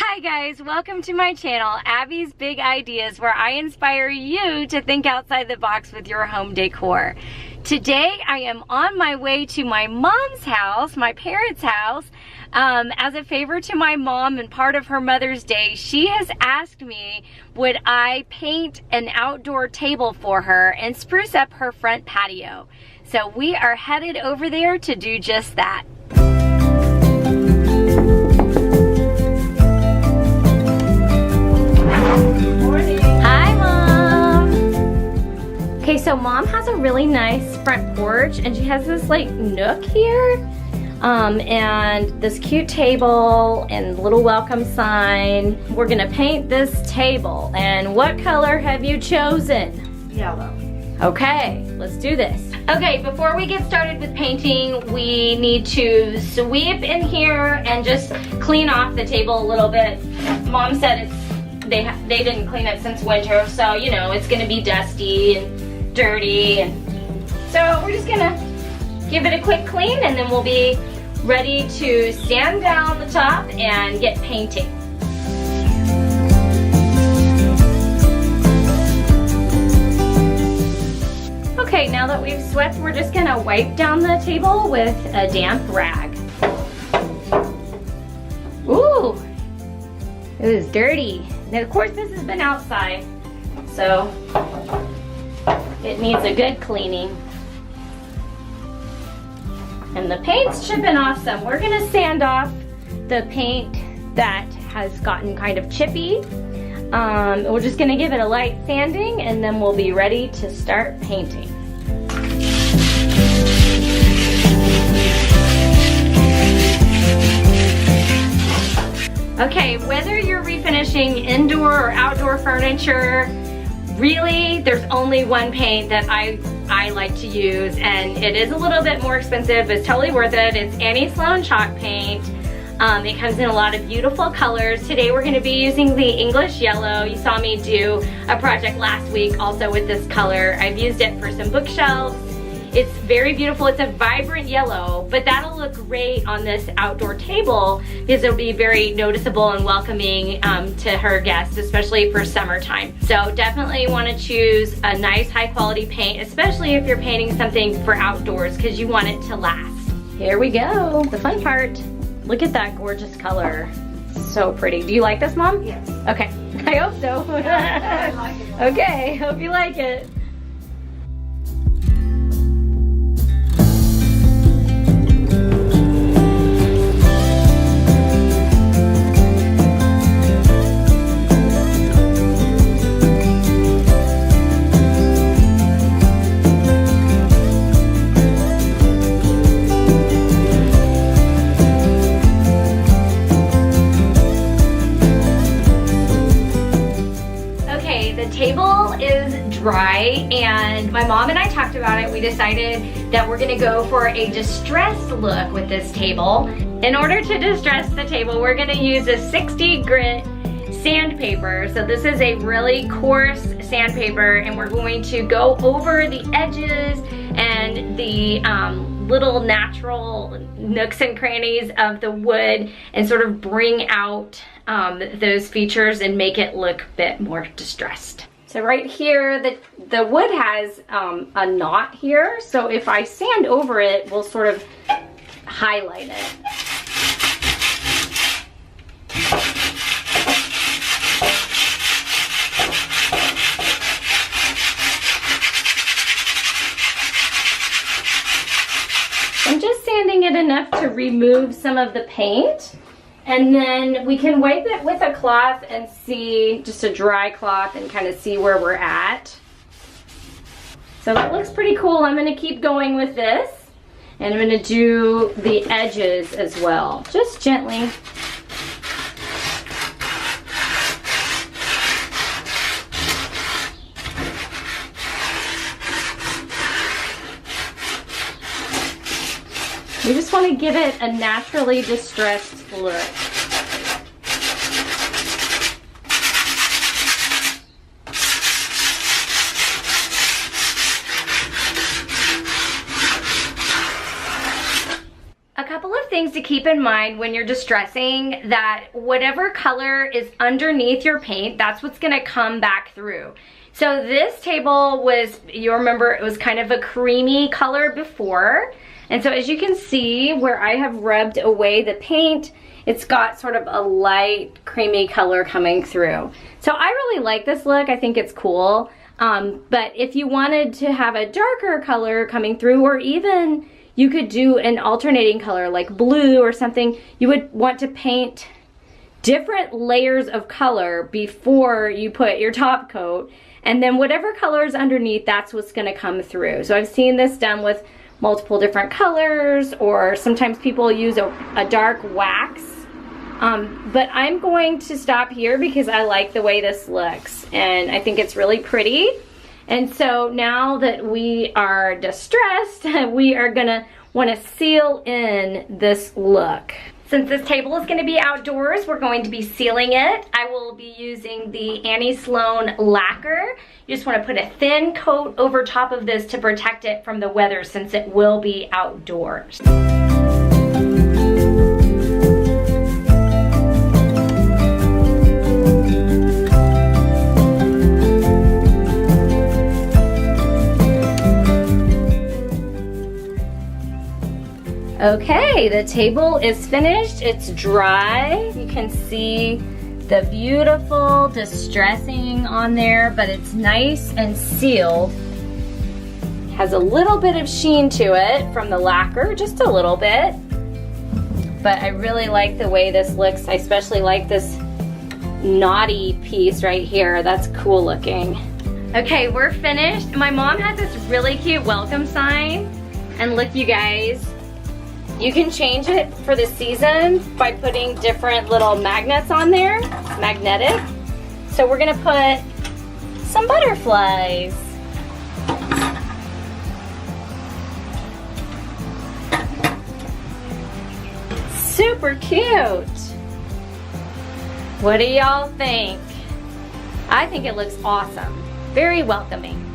Hi guys, welcome to my channel, Abby's Big Ideas, where I inspire you to think outside the box with your home decor. Today I am on my way to my mom's house, my parents' house. As a favor to my mom and part of her Mother's Day, she has asked me would I paint an outdoor table for her and spruce up her front patio. So we are headed over there to do just that. Okay, so mom has a really nice front porch and she has this like nook here and this cute table and little welcome sign. We're gonna paint this table, and what color have you chosen? Yellow. Okay, let's do this. Okay, before we get started with painting, we need to sweep in here and just clean off the table a little bit. Mom said they didn't clean it since winter, so you know it's gonna be dusty and dirty, and so we're just gonna give it a quick clean and then we'll be ready to sand down the top and get painting. Okay, now that we've swept, we're just gonna wipe down the table with a damp rag. Ooh, it was dirty. Now, of course, this has been outside, so it needs a good cleaning. And the paint's chipping off some. We're gonna sand off the paint that has gotten kind of chippy. We're just gonna give it a light sanding and then we'll be ready to start painting. Okay, whether you're refinishing indoor or outdoor furniture, really, there's only one paint that I like to use, and it is a little bit more expensive, but it's totally worth it. It's Sloan chalk paint. It comes in a lot of beautiful colors. Today we're going to be using the English yellow. You saw me do a project last week also with this color. I've used it for some bookshelves. It's very beautiful. It's a vibrant yellow, but that'll look great on this outdoor table because it'll be very noticeable and welcoming to her guests, especially for summertime. So definitely want to choose a nice high quality paint, especially if you're painting something for outdoors, because you want it to last. Here we go, the fun part. Look at that gorgeous color. So pretty. Do you like this, Mom? Yes. Okay, I hope so. I like it. Okay, hope you like it. Table is dry, and my mom and I talked about it. We decided that we're gonna go for a distressed look with this table. In order to distress the table, we're gonna use a 60 grit sandpaper. So this is a really coarse sandpaper, and we're going to go over the edges and the little natural nooks and crannies of the wood and sort of bring out those features and make it look a bit more distressed. So right here, the wood has a knot here, so if I sand over it, we'll sort of highlight it. I'm just sanding it enough to remove some of the paint. And then we can wipe it with a cloth and see, just a dry cloth, and kind of see where we're at. So that looks pretty cool. I'm gonna keep going with this. And I'm gonna do the edges as well, just gently. We just want to give it a naturally distressed look. A couple of things things to keep in mind when you're distressing, that whatever color is underneath your paint, that's what's gonna come back through. So this table was, you remember, it was kind of a creamy color before. And so as you can see where I have rubbed away the paint, it's got sort of a light creamy color coming through. So I really like this look. I think it's cool. But if you wanted to have a darker color coming through, or even you could do an alternating color like blue or something, you would want to paint different layers of color before you put your top coat. And then whatever color is underneath, that's what's gonna come through. So I've seen this done with multiple different colors, or sometimes people use a dark wax. But I'm going to stop here because I like the way this looks and I think it's really pretty. And so now that we are distressed, we are gonna wanna seal in this look. Since this table is gonna be outdoors, we're going to be sealing it. I will be using the Sloan lacquer. You just wanna put a thin coat over top of this to protect it from the weather, since it will be outdoors. Okay, the table is finished. It's dry. You can see the beautiful distressing on there, but it's nice and sealed. Has a little bit of sheen to it from the lacquer, just a little bit. But I really like the way this looks. I especially like this knotty piece right here. That's cool looking. Okay, we're finished. My mom has this really cute welcome sign. And look, you guys, you can change it for the season by putting different little magnets on there. It's magnetic. So we're gonna put some butterflies. Super cute. What do y'all think? I think it looks awesome. Very welcoming.